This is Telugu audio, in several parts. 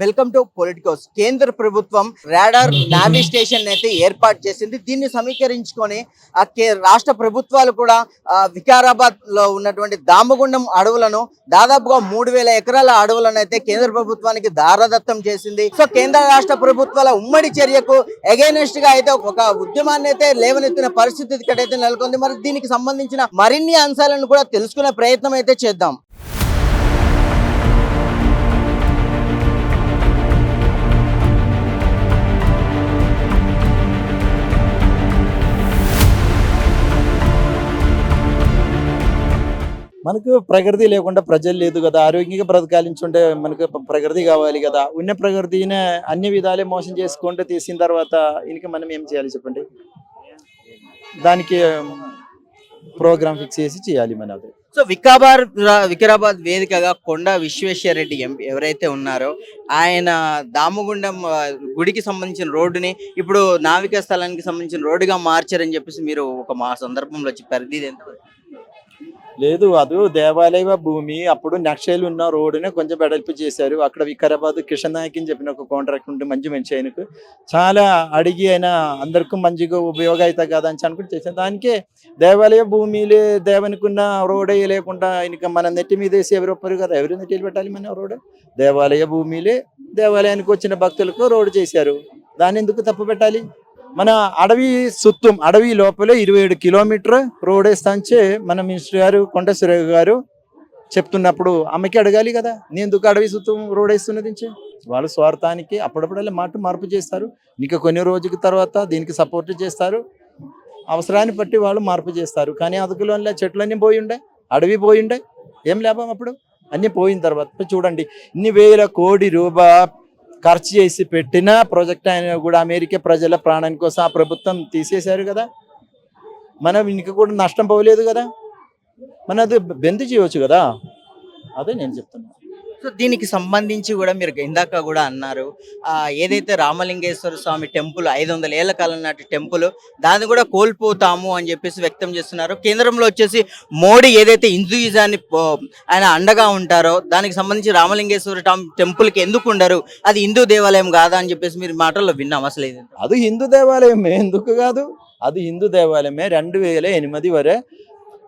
Welcome to Politicos. కేంద్ర ప్రభుత్వం రాడార్ నావిగేషన్ అయితే ఏర్పాటు చేసింది. దీన్ని సమీకరించుకొని రాష్ట్ర ప్రభుత్వాలు కూడా వికారాబాద్ లో ఉన్నటువంటి దామగుండం అడవులను దాదాపుగా 3000 ఎకరాల అడవులను అయితే కేంద్ర ప్రభుత్వానికి దారదత్తం చేసింది. సో కేంద్ర రాష్ట్ర ప్రభుత్వాల ఉమ్మడి చర్యకు అగైనెస్ట్ గా అయితే ఒక ఉద్యమాన్ని అయితే లేవనెత్తిన పరిస్థితి ఇక్కడైతే నెలకొంది. మరి దీనికి సంబంధించిన మరిన్ని అంశాలను కూడా తెలుసుకునే ప్రయత్నం అయితే చేద్దాం. మనకు ప్రకృతి లేకుండా ప్రజలు లేదు కదా. ఆరోగ్యంగా బ్రతకాలించుంటే మనకు ప్రకృతి కావాలి కదా. ఉన్న ప్రకృతిని అన్ని విధాలే మోసం చేసుకుంటూ తీసిన తర్వాత ఇంక మనం ఏం చేయాలి చెప్పండి. దానికి ప్రోగ్రామ్ ఫిక్స్ చేసి చేయాలి మన అది. సో వికారాబాద్ వేదికగా కొండా విశ్వేశ్వరరెడ్డి ఎంపీ ఎవరైతే ఉన్నారో ఆయన దామగుండం గుడికి సంబంధించిన రోడ్డుని ఇప్పుడు నావికా స్థలానికి సంబంధించిన రోడ్డుగా మార్చారని చెప్పేసి మీరు మా సందర్భంలో చెప్పారు. ఇది ఎంత లేదు, అది దేవాలయ భూమి. అప్పుడు నక్షలు ఉన్న రోడ్డునే కొంచెం వెడల్పు చేశారు. అక్కడ వికారాబాద్ కిషన్ నాయక్ అని చెప్పిన ఒక కాంట్రాక్ట్ ఉంటే మంచి ఆయనకు చాలా అడిగి అయినా అందరికీ మంచిగా ఉపయోగం అవుతాయి కదా అని అనుకుంటే చేశాను. దానికే దేవాలయ భూమిలే దేవునికున్న రోడ్ లేకుండా ఆయనకి మన నెట్టి మీద వేసి ఎవరు ఒప్పరు కదా. ఎవరు నెట్టిలు పెట్టాలి మన రోడ్? దేవాలయ భూమిలే దేవాలయానికి వచ్చిన భక్తులకు రోడ్డు చేశారు. దాన్ని ఎందుకు తప్పు పెట్టాలి? మన అడవి లోపల 27 కిలోమీటర్ రోడ్ వేస్తాంచే మన మినిస్టర్ గారు కొండ సురేఖ గారు చెప్తున్నప్పుడు ఆమెకి అడగాలి కదా, నేను ఎందుకు అడవి సుత్తం రోడ్ వేస్తున్నది. వాళ్ళ స్వార్థానికి అప్పుడప్పుడల్లా మార్పు చేస్తారు. ఇంకా కొన్ని రోజుల తర్వాత దీనికి సపోర్ట్ చేస్తారు. అవసరాన్ని బట్టి వాళ్ళు మార్పు చేస్తారు. కానీ అదుకులో చెట్లన్నీ పోయి ఉండే, అడవి పోయి ఉండే, ఏం లాభం అప్పుడు? అన్నీ పోయిన తర్వాత చూడండి, ఇన్ని వేల కోటి రూపాయలు ఖర్చు చేసి పెట్టిన ప్రాజెక్ట్ అయినా కూడా అమెరికా ప్రజల ప్రాణాని కోసం ఆ ప్రభుత్వం తీసేశారు కదా. మనం ఇంక కూడా నష్టం పోలేదు కదా. మన అది బెందు చేయవచ్చు కదా. అదే నేను చెప్తున్నాను. సో దీనికి సంబంధించి కూడా మీరు ఇందాక కూడా అన్నారు, ఏదైతే రామలింగేశ్వర స్వామి టెంపుల్ 500 ఏళ్ల కాలం నాటి టెంపుల్ దాన్ని కూడా కోల్పోతాము అని చెప్పేసి వ్యక్తం చేస్తున్నారు. కేంద్రంలో వచ్చేసి మోడీ ఏదైతే హిందూయిజాన్ని ఆయన అండగా ఉంటారో దానికి సంబంధించి రామలింగేశ్వర టెంపుల్కి ఎందుకు ఉండరు, అది హిందూ దేవాలయం కాదా అని చెప్పేసి మీరు మాటల్లో విన్నాం. అసలు ఇది అది హిందూ దేవాలయమే, ఎందుకు కాదు? అది హిందూ దేవాలయమే. 2008 వరే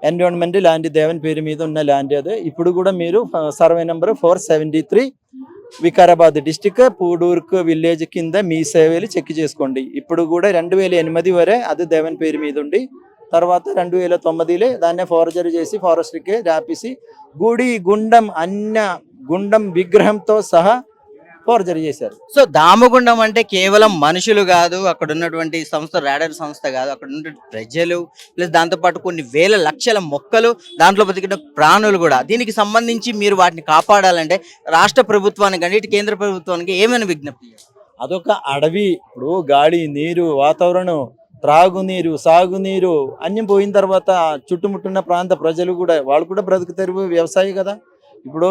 ఎన్విరాన్మెంట్ ల్యాండ్ దేవుని పేరు మీద ఉన్న ల్యాండ్ అది. ఇప్పుడు కూడా మీరు సర్వే నెంబర్ 473 వికారాబాద్ డిస్టిక్ పూడూరుకు విలేజ్ కింద మీ సేవలు చెక్ చేసుకోండి. ఇప్పుడు కూడా 2008 వరే అది దేవుని పేరు మీద ఉండి తర్వాత 2009 దాన్నే ఫోర్జరీ చేసి ఫారెస్ట్కి రాపేసి గుండం విగ్రహంతో సహా ఫోర్జరీ చేశారు. సో దామగుండం అంటే కేవలం మనుషులు కాదు, అక్కడ ఉన్నటువంటి సంస్థ రాడార్ సంస్థ కాదు, అక్కడ ఉన్నటువంటి ప్రజలు ప్లస్ దాంతోపాటు కొన్ని వేల లక్షల మొక్కలు, దాంట్లో బతికిన ప్రాణులు కూడా. దీనికి సంబంధించి మీరు వాటిని కాపాడాలంటే రాష్ట్ర ప్రభుత్వానికి కానీ ఇటు కేంద్ర ప్రభుత్వానికి ఏమైనా విజ్ఞప్తి? అదొక అడవి. ఇప్పుడు గాలి, నీరు, వాతావరణం, త్రాగునీరు, సాగునీరు అన్నీ పోయిన తర్వాత చుట్టుముట్టున్న ప్రాంత ప్రజలు కూడా వాళ్ళు కూడా బ్రతుకుతారు. వ్యవసాయం కదా. ఇప్పుడు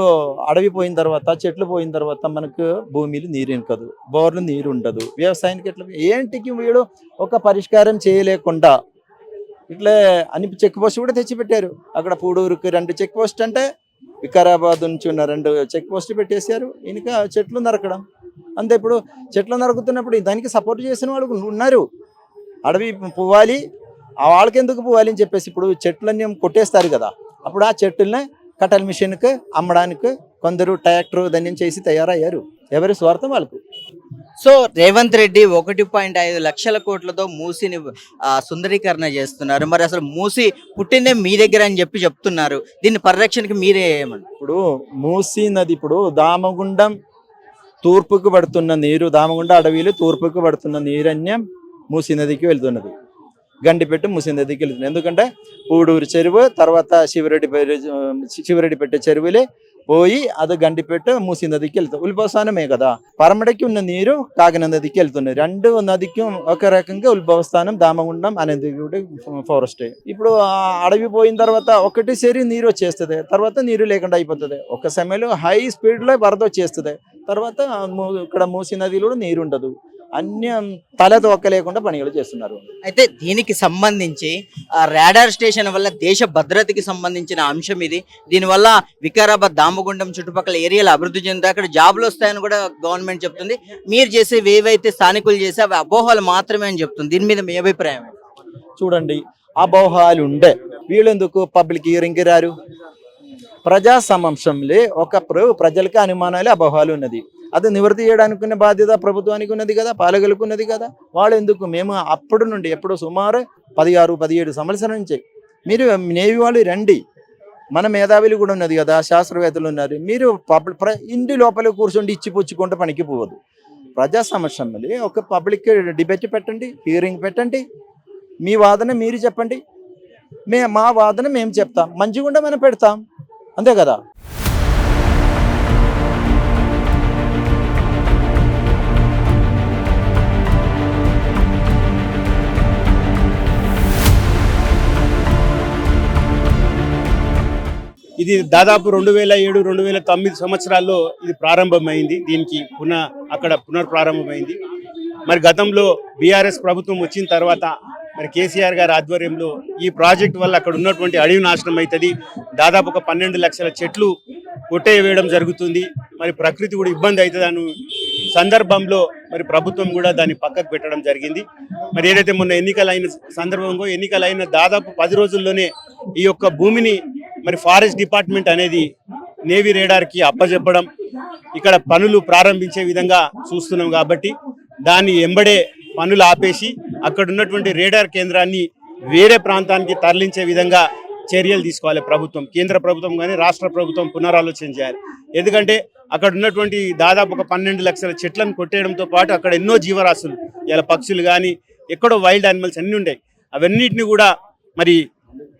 అడవి పోయిన తర్వాత, చెట్లు పోయిన తర్వాత మనకు భూమిలో నీరు ఇంకదు, బోర్లు నీరు ఉండదు. వ్యవసాయానికి ఎట్లా ఏంటికి వీడు ఒక పరిష్కారం చేయలేకుండా ఇట్లా అని చెక్ పోస్ట్ కూడా తెచ్చిపెట్టారు. అక్కడ పూడూరుకి 2 చెక్ పోస్ట్ అంటే వికారాబాద్ నుంచి ఉన్న 2 చెక్ పోస్టులు పెట్టేశారు. ఇంకా చెట్లు నరకడం అంతే. ఇప్పుడు చెట్లు నరుకుతున్నప్పుడు దానికి సపోర్ట్ చేసిన వాళ్ళు ఉన్నారు. అడవి పువ్వాలి, ఆ వాళ్ళకి ఎందుకు పువ్వాలి అని చెప్పేసి ఇప్పుడు చెట్లన్నీ కొట్టేస్తారు కదా. అప్పుడు ఆ చెట్టుల్ని కటల్ మిషన్కి అమ్మడానికి కొందరు ట్రాక్టర్ ధన్యం చేసి తయారయ్యారు. ఎవరి స్వార్థం వాళ్ళకు. సో రేవంత్ రెడ్డి 1.5 లక్షల కోట్లతో మూసిని సుందరీకరణ చేస్తున్నారు. మరి అసలు మూసి పుట్టిందే మీ దగ్గర అని చెప్తున్నారు. దీన్ని పరిరక్షణకి మీరే ఏమన్నారు? ఇప్పుడు మూసి నది, ఇప్పుడు దామగుండం తూర్పుకు పడుతున్న నీరు, దామగుండ అడవిలో తూర్పుకు పడుతున్న నీరన్యం మూసి నదికి వెళ్తున్నది. గండిపెట్టు మూసి నదికి వెళ్తుంది. ఎందుకంటే పూడూరు చెరువు తర్వాత శివరెడ్డిపేట చెరువులే పోయి అది గండిపెట్టు మూసి నదికి వెళ్తుంది. ఉద్భవస్థానమే కదా. పరమడకి ఉన్న నీరు కాకినాడ నదికి వెళ్తున్నాయి. 2 నదికి ఒక రకంగా ఉద్భవస్థానం దామగుండం అనేది ఫారెస్ట్. ఇప్పుడు అడవి పోయిన తర్వాత ఒకటిసారి నీరు వచ్చేస్తుంది, తర్వాత నీరు లేకుండా అయిపోతుంది. ఒక సమయంలో హై స్పీడ్లో వరద వచ్చేస్తుంది, తర్వాత ఇక్కడ మూసి నదిలో నీరు ఉండదు. అన్ని తల తోక లేకుండా పనులు చేస్తున్నారు. అయితే దీనికి సంబంధించి రాడార్ స్టేషన్ వల్ల దేశ భద్రతకి సంబంధించిన అంశం ఇది. దీనివల్ల వికారాబాద్, దామగుండం చుట్టుపక్కల ఏరియాలు అభివృద్ధి చెందుతాయి, అక్కడ జాబులు వస్తాయని కూడా గవర్నమెంట్ చెప్తుంది. మీరు చేసేవి ఏవైతే స్థానికులు చేసే అవి అపోహలు మాత్రమే అని చెప్తుంది. దీని మీద మీ అభిప్రాయం ఏంటి? చూడండి, అపోహలు ఉండే వీళ్ళెందుకు పబ్లిక్ హియరింగ్కి రారు? ప్రజా సమక్షంలో ఒకప్పుడు ప్రజలకి అనుమానాలు, అపోహలు ఉన్నది. అది నివృత్తి చేయడానికి ఉన్న బాధ్యత ప్రభుత్వానికి ఉన్నది కదా, పాలకులకు ఉన్నది కదా. వాళ్ళు ఎందుకు? మేము అప్పుడు నుండి ఎప్పుడు సుమారు 16-17 సంవత్సరాల నుంచి మీరు నేవీ వాళ్ళు రండి, మన మేధావులు కూడా ఉన్నది కదా, శాస్త్రవేత్తలు ఉన్నారు. మీరు ఇంటి లోపల కూర్చొని ఇచ్చిపుచ్చుకుంటే పనికి పోవద్దు. ప్రజా సమక్షంలో ఒక పబ్లిక్ డిబేట్ పెట్టండి, హియరింగ్ పెట్టండి, మీ వాదన మీరు చెప్పండి, మా వాదన మేము చెప్తాం, మంచిగుండా మనం పెడతాం, అంతే కదా. ఇది దాదాపు 2007-2009 సంవత్సరాల్లో ఇది ప్రారంభమైంది. దీనికి అక్కడ పునర్ప్రారంభమైంది. మరి గతంలో బీఆర్ఎస్ ప్రభుత్వం వచ్చిన తర్వాత మరి కేసీఆర్ గారి ఆధ్వర్యంలో ఈ ప్రాజెక్ట్ వల్ల అక్కడ ఉన్నటువంటి అడవి నాశనం అవుతుంది. దాదాపు ఒక 12 లక్షల చెట్లు కొట్టేయవేయడం జరుగుతుంది. మరి ప్రకృతి కూడా ఇబ్బంది అవుతుంది అను సందర్భంలో మరి ప్రభుత్వం కూడా దాన్ని పక్కకు పెట్టడం జరిగింది. మరి ఏదైతే మొన్న ఎన్నికలైన దాదాపు 10 రోజుల్లోనే ఈ యొక్క భూమిని మరి ఫారెస్ట్ డిపార్ట్మెంట్ అనేది నేవీ రేడార్కి అప్పజెప్పడం, ఇక్కడ పనులు ప్రారంభించే విధంగా చూస్తున్నాం. కాబట్టి దాన్ని ఎంబడే పనులు ఆపేసి అక్కడ ఉన్నటువంటి రేడార్ కేంద్రాన్ని వేరే ప్రాంతానికి తరలించే విధంగా చర్యలు తీసుకోవాలి ప్రభుత్వం, కేంద్ర ప్రభుత్వం కానీ రాష్ట్ర ప్రభుత్వం పునరాలోచన చేయాలి. ఎందుకంటే అక్కడ ఉన్నటువంటి దాదాపు ఒక 12 లక్షల చెట్లను కొట్టేయడంతో పాటు అక్కడ ఎన్నో జీవరాశులు, ఇలా పక్షులు కానీ ఎక్కడో వైల్డ్ యానిమల్స్ అన్నీ ఉంటాయి, అవన్నిటిని కూడా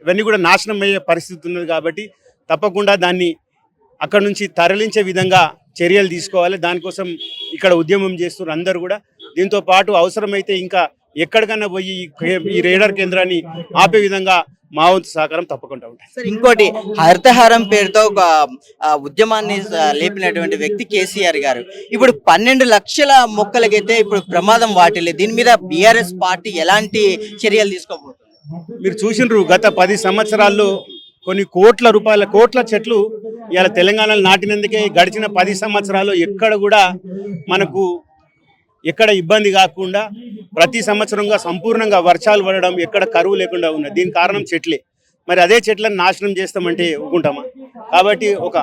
ఇవన్నీ కూడా నాశనం అయ్యే పరిస్థితి ఉన్నది. కాబట్టి తప్పకుండా దాన్ని అక్కడ నుంచి తరలించే విధంగా చర్యలు తీసుకోవాలి. దానికోసం ఇక్కడ ఉద్యమం చేస్తున్నారు అందరూ కూడా. దీంతో పాటు అవసరమైతే ఇంకా ఎక్కడికన్నా పోయి ఈ రేడార్ కేంద్రాన్ని ఆపే విధంగా మా వంతు సహకారం తప్పకుండా ఉంటాయి. సార్, ఇంకోటి, హరితహారం పేరుతో ఒక ఉద్యమాన్ని లేపినటువంటి వ్యక్తి కేసీఆర్ గారు. ఇప్పుడు 12 లక్షల మొక్కలకైతే ఇప్పుడు ప్రమాదం వాటిల్లి. దీని మీద బీఆర్ఎస్ పార్టీ ఎలాంటి చర్యలు తీసుకోబోతుంది? మీరు చూసినారు, గత 10 సంవత్సరాల్లో కొన్ని కోట్ల చెట్లు ఇవాళ తెలంగాణలో నాటినందుకే గడిచిన 10 సంవత్సరాలు ఎక్కడ కూడా మనకు ఎక్కడ ఇబ్బంది కాకుండా ప్రతి సంవత్సరంగా సంపూర్ణంగా వర్షాలు పడడం, ఎక్కడ కరువు లేకుండా ఉన్నది. దీనికి కారణం చెట్లే. మరి అదే చెట్లను నాశనం చేస్తామంటే ఒప్పుకుంటామా? కాబట్టి ఒక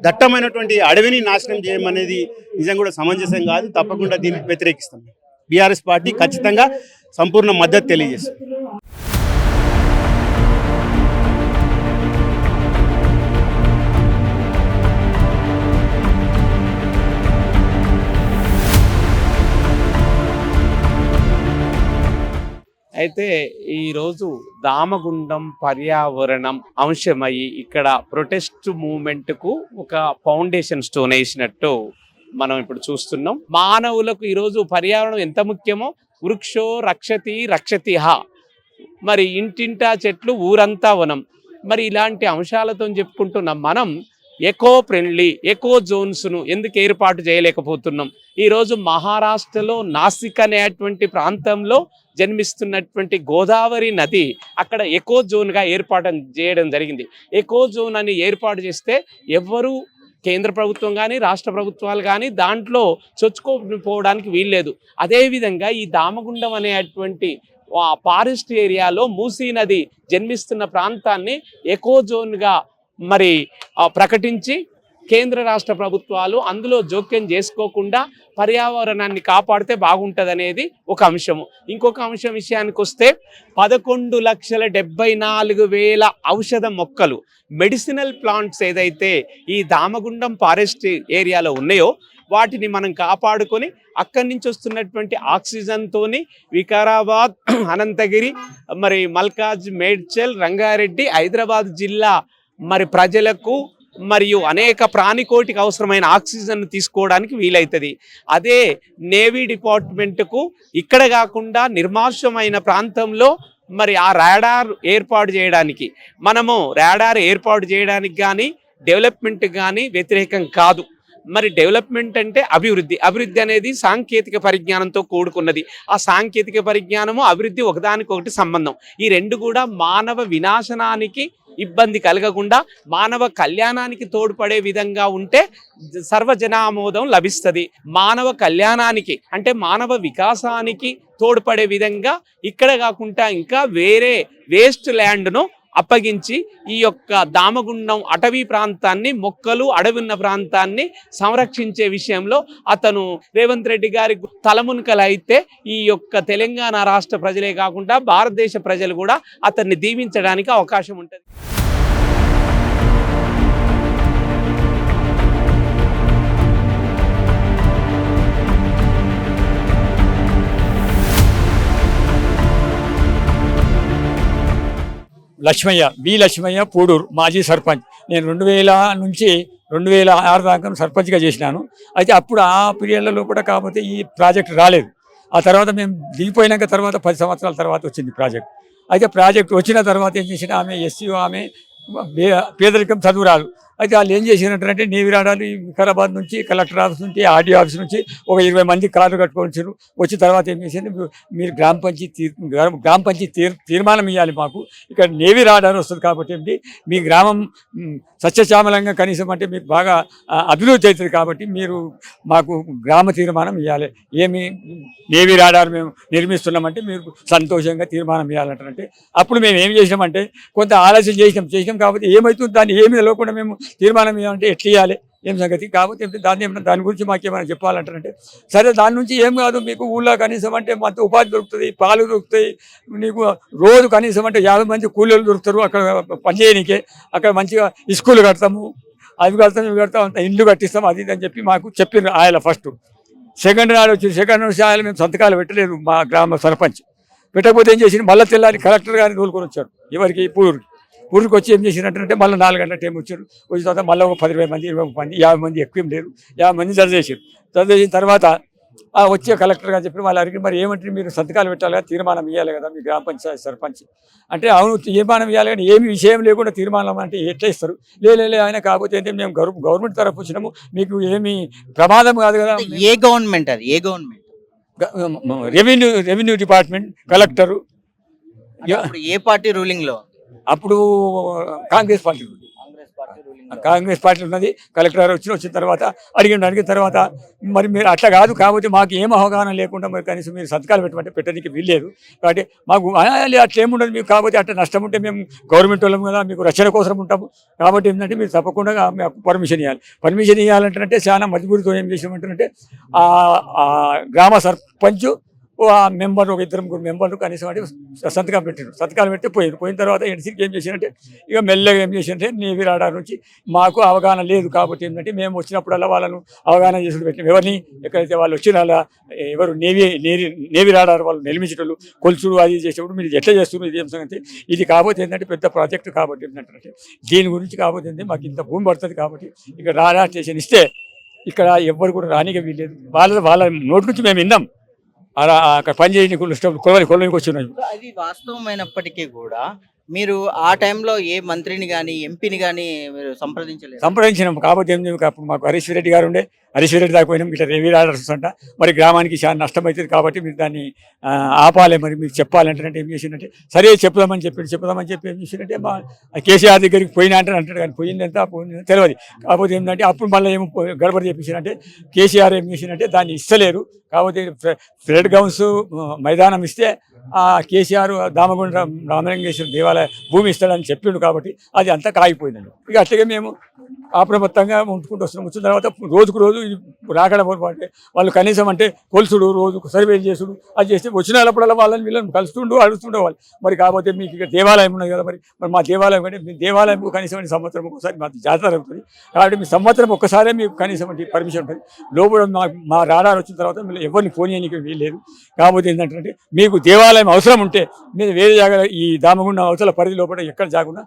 దట్టమైనటువంటి అడవిని నాశనం చేయమనేది నిజంగా కూడా సమంజసం కాదు. తప్పకుండా దీనికి వ్యతిరేకిస్తాం. బీఆర్ఎస్ పార్టీ ఖచ్చితంగా సంపూర్ణ మద్దతు తెలియజేస్తుంది. అయితే ఈరోజు దామగుండం పర్యావరణం అంశమయ్యి ఇక్కడ ప్రొటెస్ట్ మూవ్మెంట్కు ఒక ఫౌండేషన్ స్టోన్ వేసినట్టు మనం ఇప్పుడు చూస్తున్నాం. మానవులకు ఈరోజు పర్యావరణం ఎంత ముఖ్యమో, వృక్షో రక్షతి రక్షతిహ, మరి ఇంటింటా చెట్లు ఊరంతా వనం, మరి ఇలాంటి అంశాలతో చెప్పుకుంటున్నాం. మనం ఎకో ఫ్రెండ్లీ ఎకో జోన్స్ను ఎందుకు ఏర్పాటు చేయలేకపోతున్నాం? ఈరోజు మహారాష్ట్రలో నాసిక్ అనేటువంటి ప్రాంతంలో జన్మిస్తున్నటువంటి గోదావరి నది అక్కడ ఎకో జోన్గా ఏర్పాటు చేయడం జరిగింది. ఎకో జోన్ అని ఏర్పాటు చేస్తే ఎవ్వరూ కేంద్ర ప్రభుత్వం కానీ రాష్ట్ర ప్రభుత్వాలు కానీ దాంట్లో చొచ్చుకోపోవడానికి వీల్లేదు. అదేవిధంగా ఈ దామగుండం అనేటువంటి ఫారెస్ట్ ఏరియాలో మూసీ నది జన్మిస్తున్న ప్రాంతాన్ని ఎకో జోన్గా మరి ప్రకటించి కేంద్ర రాష్ట్ర ప్రభుత్వాలు అందులో జోక్యం చేసుకోకుండా పర్యావరణాన్ని కాపాడితే బాగుంటుంది అనేది ఒక అంశము. ఇంకొక అంశం విషయానికి వస్తే 11,74,000 ఔషధ మొక్కలు, మెడిసినల్ ప్లాంట్స్ ఏదైతే ఈ దామగుండం ఫారెస్ట్ ఏరియాలో ఉన్నాయో వాటిని మనం కాపాడుకొని అక్కడి నుంచి వస్తున్నటువంటి ఆక్సిజన్తోని వికారాబాద్, అనంతగిరి, మరి మల్కాజ్, మేడ్చల్, రంగారెడ్డి, హైదరాబాద్ జిల్లా మరి ప్రజలకు మరియు అనేక ప్రాణికోటికి అవసరమైన ఆక్సిజన్ తీసుకోవడానికి వీలవుతుంది. అదే నేవీ డిపార్ట్మెంట్కు ఇక్కడ కాకుండా నిర్మానుష్యమైన ప్రాంతంలో మరి ఆ రాడార్ ఏర్పాటు చేయడానికి, మనము రాడార్ ఏర్పాటు చేయడానికి కానీ డెవలప్మెంట్ కానీ వ్యతిరేకం కాదు. మరి డెవలప్మెంట్ అంటే అభివృద్ధి, అభివృద్ధి అనేది సాంకేతిక పరిజ్ఞానంతో కూడుకున్నది. ఆ సాంకేతిక పరిజ్ఞానము అభివృద్ధి ఒకదానికొకటి సంబంధం. ఈ రెండు కూడా మానవ వినాశనానికి ఇబ్బంది కలగకుండా మానవ కళ్యాణానికి తోడ్పడే విధంగా ఉంటే సర్వజనామోదం లభిస్తుంది. మానవ కళ్యాణానికి అంటే మానవ వికాసానికి తోడ్పడే విధంగా ఇక్కడ కాకుండా ఇంకా వేరే వేస్ట్ ల్యాండ్ను అప్పగించి ఈ యొక్క దామగుండం అటవీ ప్రాంతాన్ని, మొక్కలు అడవి ఉన్న ప్రాంతాన్ని సంరక్షించే విషయంలో అతను రేవంత్ రెడ్డి గారి తలమునకలైతే ఈ యొక్క తెలంగాణ రాష్ట్ర ప్రజలే కాకుండా భారతదేశ ప్రజలు కూడా అతన్ని దీవించడానికి అవకాశం ఉంటుంది. లక్ష్మయ్య, బి లక్ష్మయ్య, పూడూరు మాజీ సర్పంచ్. నేను 2000 నుంచి 2006 దాకా సర్పంచ్గా చేసినాను. అయితే అప్పుడు ఆ పీరియడ్లలో కూడా కాకపోతే ఈ ప్రాజెక్ట్ రాలేదు. ఆ తర్వాత మేము దిగిపోయినాక తర్వాత 10 సంవత్సరాల తర్వాత వచ్చింది ప్రాజెక్ట్. అయితే ప్రాజెక్ట్ వచ్చిన తర్వాత ఏం చేసిన, ఆమె ఎస్సీ, ఆమె పేదరికం, చదువు రాదు. అయితే వాళ్ళు ఏం చేసినట్టు నేవి రాడాలు వికారాబాద్ నుంచి, కలెక్టర్ ఆఫీస్ నుంచి, ఆర్డీ ఆఫీస్ నుంచి ఒక 20 మంది కార్లు కట్టుకొచ్చారు. వచ్చిన తర్వాత ఏం చేసింది, మీరు గ్రామ పంచాయతీ తీర్మానం ఇవ్వాలి, మాకు ఇక్కడ నేవి రాడార్ వస్తుంది కాబట్టి ఏంటి మీ గ్రామం సస్యశ్యామలంగా కనీసం అంటే మీకు బాగా అభివృద్ధి అవుతుంది కాబట్టి మీరు మాకు గ్రామ తీర్మానం ఇవ్వాలి. ఏమి నేవి రాడార్ మేము నిర్మిస్తున్నామంటే మీరు సంతోషంగా తీర్మానం ఇవ్వాలంటారంటే అప్పుడు మేము ఏం చేసినామంటే కొంత ఆలస్యం చేసినాం కాబట్టి ఏమవుతుంది దాన్ని ఏమి తెలియకుండా మేము తీర్మానం ఇవ్వాలంటే ఎట్లా ఇవ్వాలి, ఏం సంగతి కాబట్టి దాని గురించి మాకేమైనా చెప్పాలంటారంటే సరే దాని నుంచి ఏం కాదు, మీకు ఊళ్ళో కనీసం అంటే మొత్తం ఉపాధి దొరుకుతుంది, పాలు దొరుకుతాయి, నీకు రోజు కనీసం అంటే 50 మంది కూలీలు దొరుకుతారు అక్కడ పనిచేయనికే, అక్కడ మంచిగా స్కూల్ కడతాము, అవి కడతాం ఇవి కడతాం, అంత ఇల్లు కట్టిస్తాం అది అని చెప్పి మాకు చెప్పిండ్రు ఆయన. ఫస్ట్ సెకండ్ నాడు ఆయన మేము సంతకాలు పెట్టలేదు మా గ్రామ సర్పంచ్. పెట్టకపోతే ఏం చేసి మళ్ళీ తెల్లారి కలెక్టర్ గారిని తోలుకొని వచ్చారు. ఎవరికి ఊరికి వచ్చి ఏం చేసినట్టు మళ్ళీ 4 గంటల టైం వచ్చారు. వచ్చిన తర్వాత మళ్ళీ ఒక 10-20 మంది 20 మంది 50 మంది ఎక్కువ లేరు, 50 మంది చదివేసారు. చదివేసిన తర్వాత వచ్చే కలెక్టర్ గారు చెప్పి వాళ్ళు అడిగి మరి ఏమంటే మీరు సంతకాలు పెట్టాలి కదా, తీర్మానం ఇవ్వాలి కదా మీ గ్రామ పంచాయతీ సర్పంచ్ అంటే అవును తీర్మానం ఇవ్వాలి కానీ ఏమి విషయం లేకుండా తీర్మానం అంటే ఎట్లా ఇస్తారు, లే ఆయన కాకపోతే ఏంటంటే మేము గవర్నమెంట్ తరఫు వచ్చినాము, మీకు ఏమి ప్రమాదం కాదు కదా. ఏ గవర్నమెంట్ అది, ఏ గవర్నమెంట్? Revenue department, collector. ఏ పార్టీ రూలింగ్ లో? అప్పుడు కాంగ్రెస్ పార్టీ ఉన్నది. కలెక్టర్ గారు వచ్చిన తర్వాత అడిగిన తర్వాత మరి మీరు అట్లా కాదు కాబట్టి మాకు ఏం అవగాహన లేకుండా మరి కనీసం మీరు సంతకాలు పెట్టమంటే పెట్టడానికి వీల్లేదు కాబట్టి మాకు అట్లా ఏముండదు, మీకు కాబట్టి అట్లా నష్టం ఉంటే మేము గవర్నమెంట్ వాళ్ళం కదా, మీకు రక్షణ కోసం ఉంటాము కాబట్టి ఏంటంటే మీరు తప్పకుండా మాకు పర్మిషన్ ఇవ్వాలి. పర్మిషన్ ఇవ్వాలంటే చాలా మజబూరితో ఏం చేసామంటే గ్రామ సర్పంచ్ మెంబర్ ఒక 2-3 మెంబర్లు కనీసం అంటే సంతకాలు పెట్టి పోయిన తర్వాత ఎన్సీకి ఏం చేసినట్టే ఇక మెల్లగా ఏం చేసినట్టే నేవి రాడార్ నుంచి మాకు అవగాహన లేదు కాబట్టి ఏంటంటే మేము వచ్చినప్పుడల్లా వాళ్ళను అవగాహన చేసుకుని పెట్టినాం. ఎవరిని ఎక్కడైతే వాళ్ళు వచ్చిన ఎవరు నేవి రాడార్ వాళ్ళు నిర్మించేటోళ్ళు కొలుసుడు అది చేసేటప్పుడు మీరు ఎట్లా చేస్తున్నారు ఇది ఏం సంగతి, ఇది కాబట్టి ఏంటంటే పెద్ద ప్రాజెక్టు కాబట్టి ఏంటంటే దీని గురించి కాబట్టి ఏంటంటే మాకు ఇంత భూమి పడుతుంది కాబట్టి ఇక్కడ రాడార్ స్టేషన్ ఇస్తే ఇక్కడ ఎవ్వరు కూడా రానిగా వీల్లేదు. వాళ్ళ నోటి నుంచి మేము విన్నాం అలా అక్కడ పనిచేయని కొలనికి వచ్చినాయి. అది వాస్తవమైనప్పటికీ కూడా మీరు ఆ టైంలో ఏ మంత్రిని కానీ ఎంపీని కానీ మీరు సంప్రదించినాం కాబట్టి ఏం అప్పుడు మాకు హరీష్ రెడ్డి గారు ఉండే, హరీష్ రెడ్డి దాకా పోయినాం ఇట్లా రెవెన్యూ ఆర్డర్స్ అంట మరి గ్రామానికి చాలా నష్టం అవుతుంది కాబట్టి మీరు దాన్ని ఆపాలి, మరి మీరు చెప్పాలంటే ఏం చేసిందంటే సరే చెప్దామని చెప్పి ఏం చేసిందంటే మా కేసీఆర్ దగ్గరికి పోయినా అంటాడు కానీ పోయిందంతా తెలియదు. కాకపోతే ఏంటంటే అప్పుడు మళ్ళీ ఏమో గడబడి చేపించారంటే కేసీఆర్ ఏం చేసిందంటే దాన్ని ఇస్తలేరు కాబట్టి ఫ్లడ్ గ్రౌండ్స్ మైదానం ఇస్తే ఆ కేసీఆర్ దామగుండ రామలింగేశ్వర దేవాలయ భూమి ఇస్తాడని చెప్పిండు కాబట్టి అది అంతా కాగిపోయిందండి. ఇక అట్లాగే మేము అప్రమత్తంగా ఉంచుకుంటూ వస్తున్నాం. వచ్చిన తర్వాత రోజుకు రోజు రాకడ పొరపాటే వాళ్ళు కనీసం అంటే కొలుసుడు రోజుకు సర్వే చేసుడు అది చేస్తే వచ్చినప్పుడల్లా వాళ్ళని వీళ్ళని కలుస్తుండు అడుగుతుండేవాళ్ళు. మరి కాకపోతే మీకు ఇక దేవాలయం ఉన్నది కదా, మరి మా దేవాలయం అంటే మీ దేవాలయం కనీసం సంవత్సరం ఒకసారి మా జాతర అవుతుంది కాబట్టి మీ సంవత్సరం ఒక్కసారే మీకు కనీసం అంటే పర్మిషన్ ఉంటుంది. లోపల మా రాడార్ వచ్చిన తర్వాత మీరు ఎవరిని ఫోన్ చేయడానికి వీల్లేదు. కాకపోతే ఏంటంటే మీకు దేవాలయం దేవాలయం అవసరం ఉంటే మీరు వేరే జాగా ఈ దామగుండం అవతల పరిధి లోపల ఎక్కడ జాగున్నా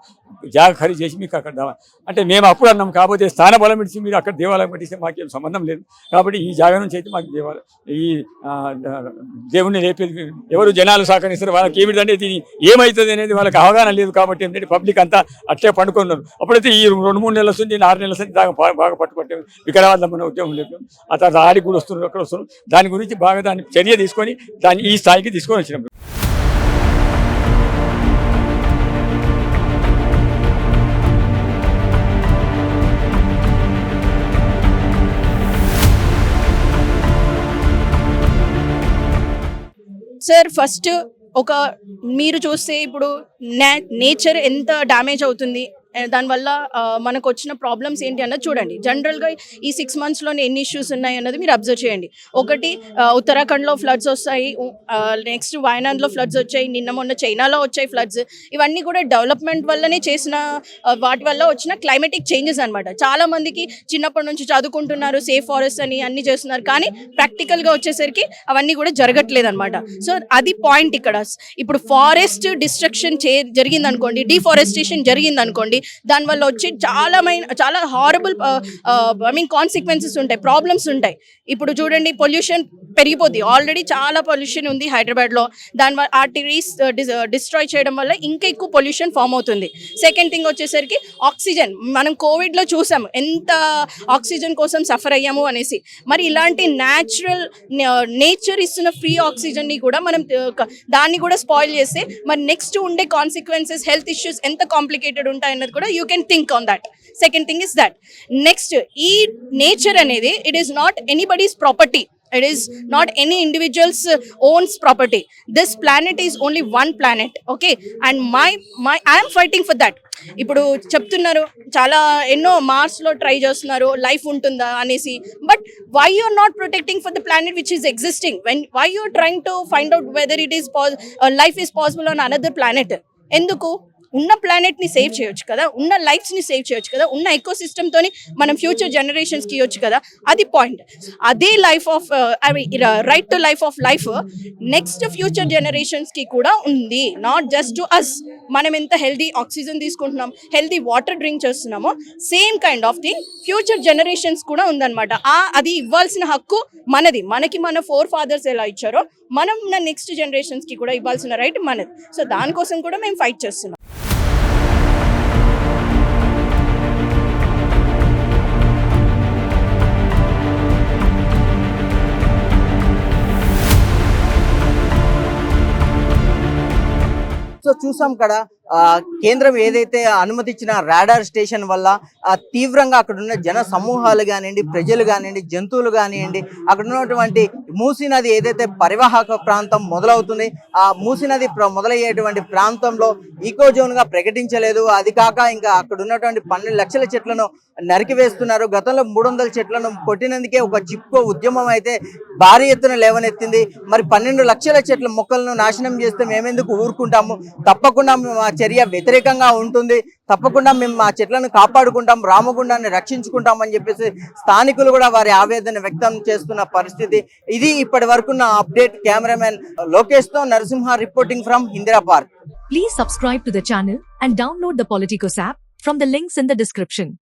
జాగా ఖరీదు చేసి మీకు అక్కడ అంటే మేము అప్పుడు అన్నాం, కాకపోతే స్థాన బలం ఇచ్చి మీరు అక్కడ దేవాలయం పెట్టిస్తే మాకేం సంబంధం లేదు. కాబట్టి ఈ జాగా నుంచి అయితే మాకు దేవాలయం ఈ దేవుణ్ణి లేపేది ఎవరు జనాలు సహకరిస్తారు, వాళ్ళకి ఏమిటంటే దీని ఏమవుతుంది అనేది వాళ్ళకి అవగాహన లేదు. కాబట్టి ఏంటంటే పబ్లిక్ అంతా అట్లే పండుకున్నారు. అప్పుడైతే ఈ 2-3 నెలల నుంచి 6 నెలల నుంచి బాగా పట్టుకుంటే వికారాబాద్లో మన ఉద్యోగం లేదు. ఆ తర్వాత ఆడికి కూడా వస్తున్నారు, అక్కడ వస్తున్నారు. దాని గురించి బాగా దాన్ని చర్య తీసుకొని దాన్ని ఈ స్థాయికి తీసుకొని వచ్చినాం. సార్ ఫస్ట్ మీరు చూస్తే ఇప్పుడు నేచర్ ఎంత డ్యామేజ్ అవుతుంది, దానివల్ల మనకు వచ్చిన ప్రాబ్లమ్స్ ఏంటి అన్నది చూడండి. జనరల్గా ఈ 6 monthsలోనే ఎన్ని ఇష్యూస్ ఉన్నాయి అన్నది మీరు అబ్జర్వ్ చేయండి. ఒకటి ఉత్తరాఖండ్లో ఫ్లడ్స్ వస్తాయి, నెక్స్ట్ వాయనాడ్లో ఫ్లడ్స్ వచ్చాయి, మొన్న చైనాలో వచ్చాయి ఫ్లడ్స్. ఇవన్నీ కూడా డెవలప్మెంట్ వల్లనే చేసిన వాటి వల్ల వచ్చిన క్లైమేటిక్ చేంజెస్ అనమాట. చాలా మందికి చిన్నప్పటి నుంచి చదువుకుంటున్నారు, సేఫ్ ఫారెస్ట్ అని అన్ని చేస్తున్నారు, కానీ ప్రాక్టికల్గా వచ్చేసరికి అవన్నీ కూడా జరగట్లేదు అనమాట. సో అది పాయింట్ ఇక్కడ. ఇప్పుడు ఫారెస్ట్ డిస్ట్రక్షన్ జరిగిందనుకోండి, డిఫారెస్టేషన్ జరిగిందనుకోండి, దానివల్ల వచ్చి చాలా హారబుల్ కాన్సిక్వెన్సెస్ ఉంటాయి, ప్రాబ్లమ్స్ ఉంటాయి. ఇప్పుడు చూడండి, పొల్యూషన్ పెరిగిపోద్ది. ఆల్రెడీ చాలా పొల్యూషన్ ఉంది హైదరాబాద్లో. దానివల్ల ఆ ట్రీస్ డిస్ట్రాయ్ చేయడం వల్ల ఇంకా ఎక్కువ పొల్యూషన్ ఫామ్ అవుతుంది. సెకండ్ థింగ్ వచ్చేసరికి ఆక్సిజన్. మనం కోవిడ్లో చూసాము ఎంత ఆక్సిజన్ కోసం సఫర్ అయ్యాము అనేసి. మరి ఇలాంటి నేచర్ ఇస్తున్న ఫ్రీ ఆక్సిజన్ని కూడా మనం దాన్ని కూడా స్పాయిల్ చేస్తే మరి నెక్స్ట్ ఉండే కాన్సిక్వెన్సెస్, హెల్త్ ఇష్యూస్ ఎంత కాంప్లికేటెడ్ ఉంటాయన్నది కూడా you can think on that. Second thing is that next ఈ నేచర్ అనేది it is not anybody's property. It is not any individual's owns property. This planet is only one planet, okay? And I am fighting for that. ఇప్పుడు చెప్తున్నారు చాలా ఎన్నో మార్స్లో ట్రై చేస్తున్నారు లైఫ్ ఉంటుందా అనేసి. But why you are not protecting for the planet which is existing? Why you are trying to find out whether it is life is possible on another planet? ఎందుకు? ఉన్న ప్లానెట్ని సేవ్ చేయొచ్చు కదా, ఉన్న లైఫ్స్ని సేవ్ చేయొచ్చు కదా, ఉన్న ఎకో సిస్టమ్తోని మనం ఫ్యూచర్ జనరేషన్స్కి ఇవ్వచ్చు కదా. అది పాయింట్. అదే life of right to life of life next future జనరేషన్స్కి కూడా ఉంది, నాట్ జస్ట్ టు అస్. మనం ఎంత హెల్దీ ఆక్సిజన్ తీసుకుంటున్నాం, హెల్దీ వాటర్ డ్రింక్ చేస్తున్నామో same kind of thing future generations కూడా ఉందన్నమాట. అది ఇవ్వాల్సిన హక్కు మనది. మనకి మన ఫాదర్స్ ఎలా ఇచ్చారో మనం నెక్స్ట్ జనరేషన్స్కి కూడా ఇవ్వాల్సిన రైట్ మనది. సో దానికోసం కూడా మేము ఫైట్ చేస్తున్నాం. సో చూసాం కదా కేంద్రం ఏదైతే అనుమతించిన రాడార్ స్టేషన్ వల్ల తీవ్రంగా అక్కడ ఉన్న జన సమూహాలు కానివ్వండి, ప్రజలు కానివ్వండి, జంతువులు కానివ్వండి, అక్కడ ఉన్నటువంటి మూసీ నది ఏదైతే పరివాహక ప్రాంతం మొదలవుతుంది, ఆ మూసీ నది మొదలయ్యేటువంటి ప్రాంతంలో ఈకో జోన్ గా ప్రకటించలేదు. అది కాక ఇంకా అక్కడ ఉన్నటువంటి 12 లక్షల చెట్లను నరికివేస్తున్నారు. గతంలో 300 చెట్లను కొట్టినందుకే ఒక చిప్కో ఉద్యమం అయితే భారీ ఎత్తున లేవనెత్తింది. మరి 12 లక్షల చెట్ల మొక్కలను నాశనం చేస్తే మేమెందుకు ఊరుకుంటాము? తప్పకుండా మా చర్య వ్యతిరేకంగా ఉంటుంది, తప్పకుండా మేము మా చెట్లను కాపాడుకుంటాం, రామగుండాన్ని రక్షించుకుంటామని చెప్పేసి స్థానికులు కూడా వారి ఆవేదన వ్యక్తం చేస్తున్న పరిస్థితి. ఇది ఇప్పటి వరకున్న అప్డేట్. కెమెరామెన్ లోకేష్ తో Narasimha reporting from Indira park. Please subscribe to the channel and download the Politicos app from the links in the description.